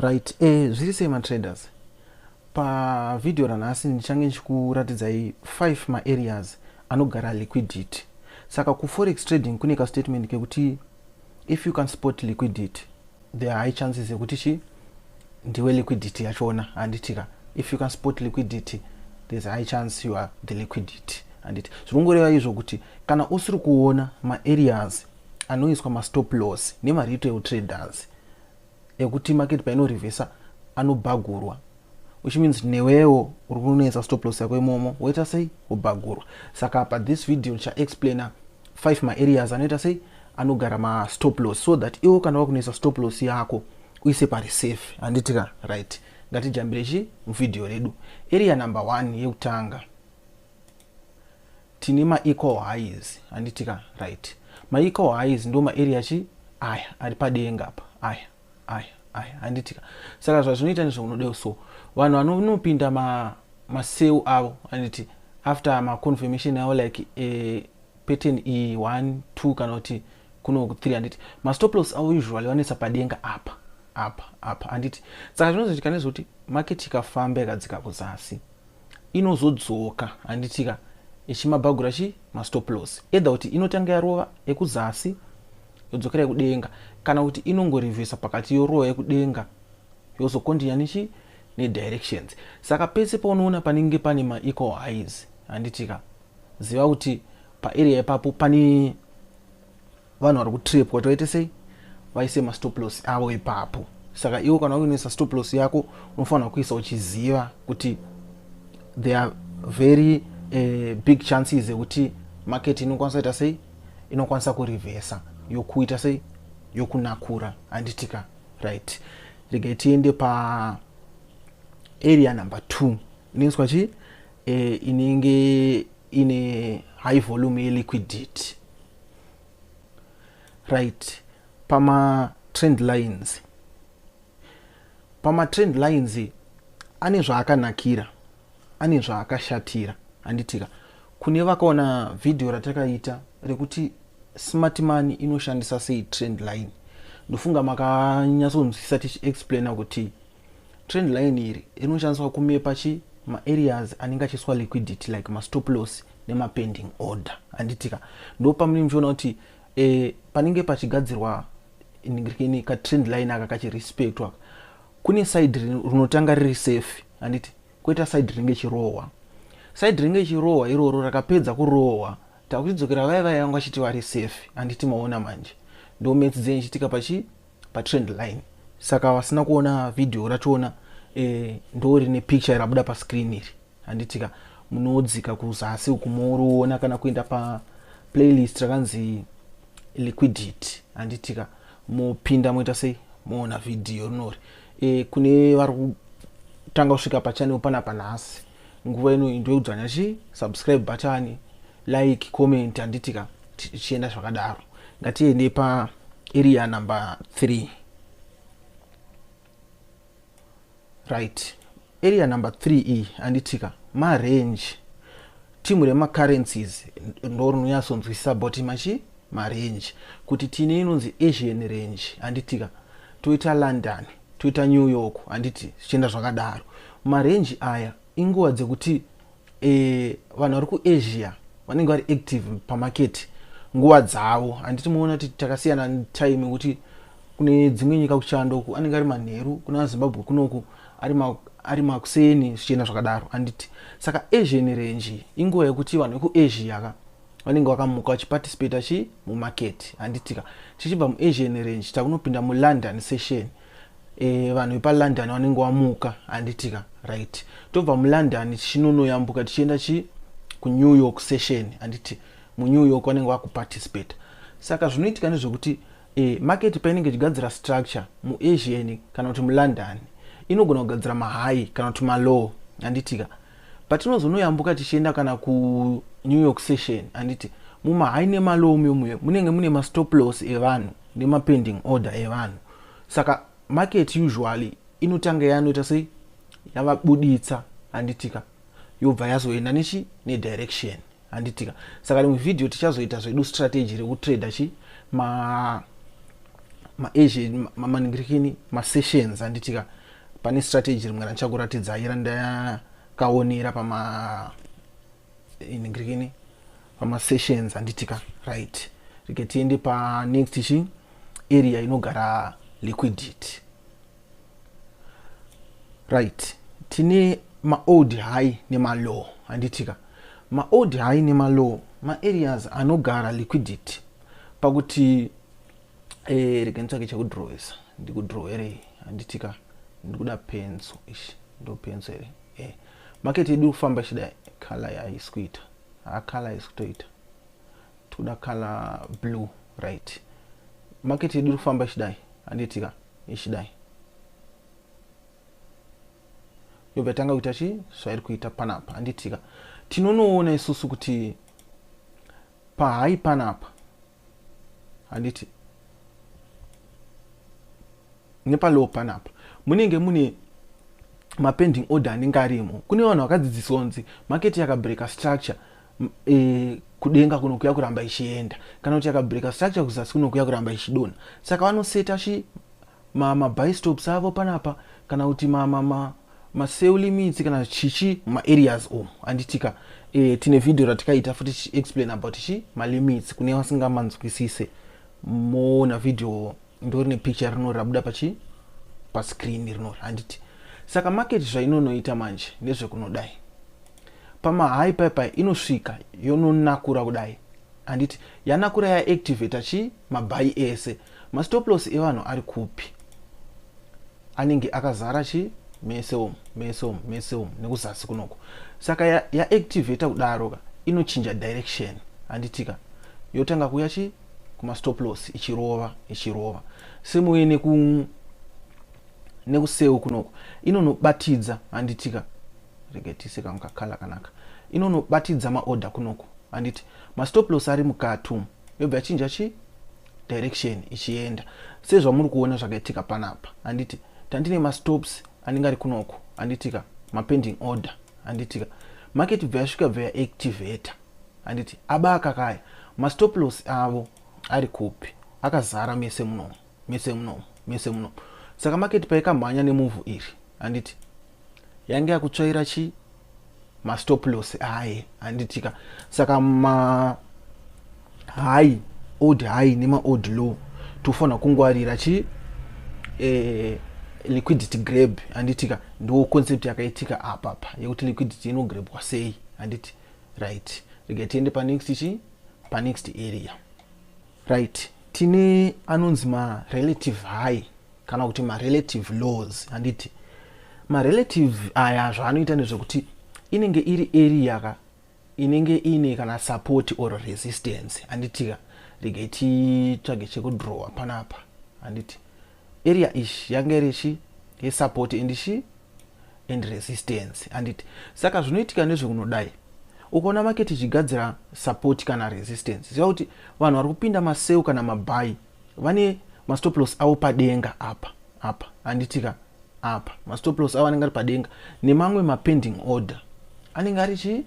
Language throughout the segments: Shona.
Right, zviri sei traders. Pa video ranhasi ndichange ndichiratidzai 5 areas anogara liquidity. Saka ku forex trading kune ka statement kekuti if you can spot liquidity, there are high chances ekuti ndiwe liquidity yachona anditika. If you can spot liquidity, there's a high chance you are the liquidity anditi. Zvirongoreva izvo kuti kana usiri kuona ma areas anoiswa ma stop loss nema retail traders ekuti market paino reversa anobhagurwa, which means newewo uri kunoisa stop loss yako imomo woita sei ubhagurwa. Saka pa this video ndicha explainer 5 ma areas anoita sei anogara ma stop loss, so that iwo kana wakunoisa stop loss yako uise pari safe anditika. Right, ngatijambire video redu. Area number 1 yekutanga tine ma equal highs anditika. Right, ma equal highs ndo ma area aya ari padenga apa aya anditika. Saka zvazvinoita ndezvaunoda so vanhu vanopinda ma sell avo anditi after ma confirmation yavo like pattern E1 2 kana kuti kuno 3 anditi ma stop loss avo usually vanoisa padenga apa anditi. Saka zvinozoitika nezvekuti market ikafamba ikadzika kuzasi inozodzoka anditika ichimabhagura ma stop loss, either kuti inotanga yarova ekuzasi yodzokera yekudenga kana kuti inongorevesa pakati yorova yekudenga yozokontinua ne directions. Saka pese paunoona panenge pane ma equal highs anditika ziva kuti pa area ipapo pane vanhu vari kutrap kuti vaite sei vaise ma stop loss avo ipapo. Saka iwo kana unoisa stop loss yako unofanira kuisa uchiziva kuti there are very big chances ekuti market inokwanisa ita sei inokwanisa kurevesa yokuita sei yokunakura anditika. Right, regai tiende pa area number 2 inoiswa inenge ine high volume ye liquidity. Right, pama trend lines ane zvaakanakira ane zvaakashatira anditika. Kune vakaona video ratakaita rekuti smart money inoshandisa sei trend line, ndofunga makanyatsonzwisisa tichiexplaina kuti trend line iri inoshandiswa kumepa ma areas anenge achiswa liquidity like ma stop loss nema pending order anditika. Ndo pamwe muchiona kuti panenge pachigadzirwa ingirikeni ka trend line aka kachirespectwa kune side rinotanga riri safe anditi, koita side rinenge chirowa. Side rinenge chirowa iroro rakapedza kurowa takuchidzokera vaya yangu achiti vari safe anditi. Maona manje ndo mates dzenje chitika pa trend line. Saka vasina kuona video rachona ndo rine picture rabuda pa screen iri anditika. Munodzika kuzasi kumoroona kana kuenda pa playlist rakanzi liquidity anditika, mopinda moita sei moona video rinori. Kune vari kutanga kusvika pa channel panapa nhasi nguva ino ndokudzanya subscribe button, like, comment anditika chienda zvakadaro. Ngatiende pa area number 3. Right, area number 3 iyi anditika ma range. Timu rema currencies ndo rinonyatsonzwisisa about ma range kuti tine inonzi Asian range anditika, toita London, toita New York anditi chienda zvakadaro. Ma range aya inguva dzekuti vanhu vari ku Asia vanenge vari active pa market nguva dzavo anditi. Muona kuti takasiyana time kuti kune dzimwe nyika kuchando ku anenge ari manheru, kuna Zimbabwe kunoku ari makuseni zvichienda zvakadaro anditi. Saka Asian range inguva yekuti vanhu veku Asia ka vanenge vakamuka vachiparticipate mumarket anditika. Tichibva mu Asian range takunopinda mu London session, vanhu vepa London vanenge vamuka anditika. Right, tobva mu London tichinonoyambuka tichienda ku New York session anditi. Mu New York vanenge vakuparticipate. Saka zvinoitika ndezvekuti market painenge ichigadzira structure mu Asian kana kuti mu London inogona kugadzira ma high kana kuti ma low anditika. Patinozonoyambuka tichienda kana ku New York session anditi, muma high nema low munenge mune ma stop loss evanhu nema pending order evanhu. Saka market usually inotanga yanoita sei yavabuditsa anditika yobva yazoenda ne direction anditika. Saka rimwe video tichazoita zvedu strategy rekutrade maagent maningirikini masessions anditika pane strategy rimwe randichakuratidza ira ndakaonera iningirikini pamasessions anditika right. Rege tiende pa next chi area inogara liquidity right. Tine old high nema low anditika old high nema low areas anogara liquidity pakuti rege nitsvake chekudrawisa ndikudraw ere anditika ndikuda penso ishi ndo penso ere market yedu kufamba chidai color yaisi kuita color yaisi kutoita tikuda color blue right. Market yedu kufamba chidai anditika ishidai yobva tanga kuita chi zvairi kuita panapa anditika tinonoona isusu kuti pahai panapa anditi nepalow panapa munenge mune mapending order anenge arimo. Kune vanhu vakadzidziswa kunzi market yakabreaka structure kudenga kuno kuya kuramba ichienda kana kuti yakabreaka structure kuzasi kuno kuya kuramba ichidona, saka vanoseta chi buy stops avo panapa kana kuti sell limits kana chichi areas anditika tine video ratikaita futi explain about chi limits kune vasingamanzwisise moona video ndori nepicture rinori rabuda pa screen rinori anditi. Saka market zvainonoita manje ndezvekunodai pama high pipe inosvika yononakura kudai anditi yanakura yaactivate chi mabuy ese stop loss evanhu ari kupi anenge akazara chi mese nekuzasi kunoko. Saka yaactivate kudaro inochinja direction anditika yotanga kuya chi kuma stop loss ichirova semuye nekuseu kunoko inonobatidza anditika regetise kamukakhala kanaka inonobatidza maorder kunoko anditi stop loss ari mukati yobva yachinja chi direction ichienda sezvamuri kuona zvakaitika panapa anditi tandine stops anenge ari kunoko anditika pending order anditika market bva yasvika bva yaactivate anditi abaka kaya stop loss avo ari kupi akazara mese munomo. Saka market paikamhanya nemove iri anditi yange yakutsvaira chi stop loss aye anditika. Saka high old high nema old low tofana kungwarira chi liquidity grab anditika ndo concept yakaitika apapa yekuti liquidity inograbwa sei anditi right. Rege tiende pa next area right. Tine anonzi relative high kana kuti relative lows anditi relative aya zvaanoita ndezvekuti inenge iri area inenge ine kana support or resistance anditika rege titsvage chekudraw panapa anditi area ishi yange richi yesupport and resistance anditi. Saka zvinoitika ndezvekunodai ukaona market ichigadzira support kana resistance ziva kuti vanhu vari kupinda maseu kana mabuy vane stop loss avo padenga apa anditika apa stop loss avo anenge ari padenga nemamwe pending order anenge ari chi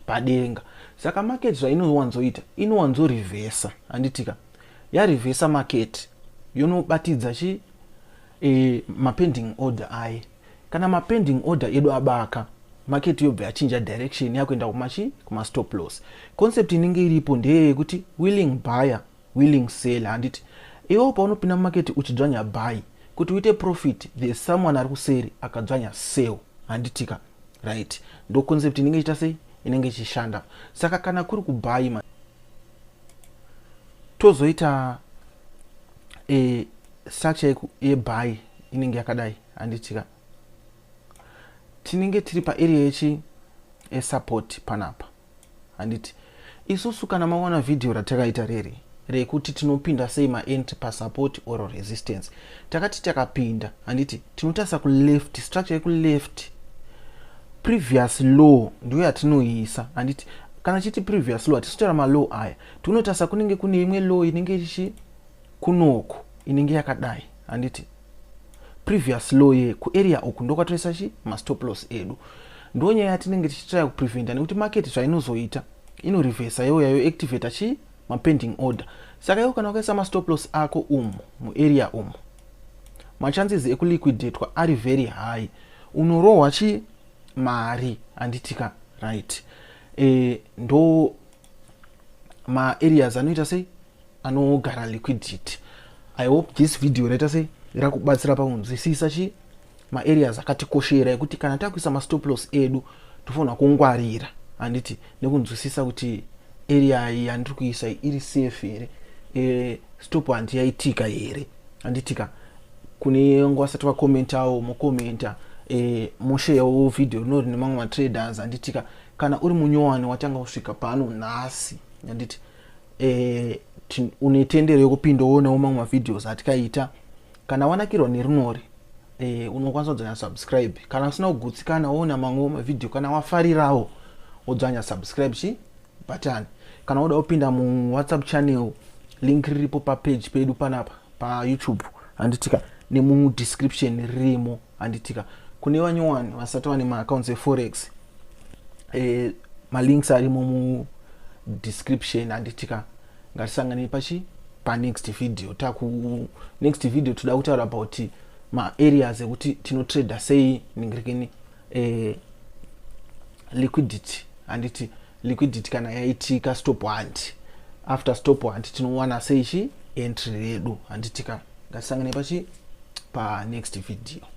padenga. Saka market zvainowanzoita inowanzorevhesa anditika yarevhesa market yonobatidza chi pending order aye kana pending order edu abaka market yobva yachinja direction yakuenda kuma stop loss. Concept inenge iripo ndeyekuti willing buyer willing seller anditi iwo paunopinda market uchidzvanya buy kuti uite profit there's someone ari kuseri akadzvanya sell anditika right. Ndo concept inenge ichita sei inenge ichishanda. Saka kana kuri kubuy tozoita structure yebuy inenge yakadai anditika tinenge tiri pa area yechi support panapa anditi isusu kana maona video ratakaita rekuti tinopinda sei maentry pa support or resistance takati takapinda anditi tinotasa ku left structure yeku left previous low ndiyo yatinoisa anditi kana chiti previous low atisotara low aya tinotasa kunenge kune imwe low inenge ichi kunoko inenge yakadai anditi previous low ye ku area uku ndokwatoisa chi stop loss edu ndonya yatinenge tichitry kupreventa nekuti market zvainozoita inoreversa yayo activate chi pending order. saka iwe kana ukaisa ma-stop loss ako umu mu-area umu, machances ekuliquidatwa ari very high, unorohwa mari handitika, right? Ndo ma-areas anoita sei anogara liquidity. I hope this video raita sei rakubatsira pakunzwisisa ma-areas akatikoshera ekuti kana takuisa ma-stop loss edu tofanira kungwarira handiti, nekunzwisisa kuti area iyi yandiri kuisa iri safe here, stop handiyaitika here handitika. Kune ngwasati vakomentawo mukomenta musheyawo video nori nemamwe matraders handitika. Kana uri munyowani watanga kusvika pano nhasi handiti, une tendero yekupinda woonawo mamwe mavideos atikaita. Kana wanakirwa nerinori unokwanisa kudzanya subscribe. Kana usina kugutsikana woona mamwe mavideo, kana wafarirawo wodzanya subscribe button. Kana woda kupinda mu WhatsApp channel, link riripo pa page pedu panapa pa YouTube handitika, nemu description ririmo handitika. Kune vanyowani vasati vane ma accounts eForex, ma links arimo mu description handitika. Ngatisangane pa next video. Next video toda kutaura about ma areas ekuti tinotrader sei ningirikini liquidity handiti, liquidity kana yaitika stop hunt, after stop hunt tinowana sei entry redu handitika. Ngatisangane pa next video.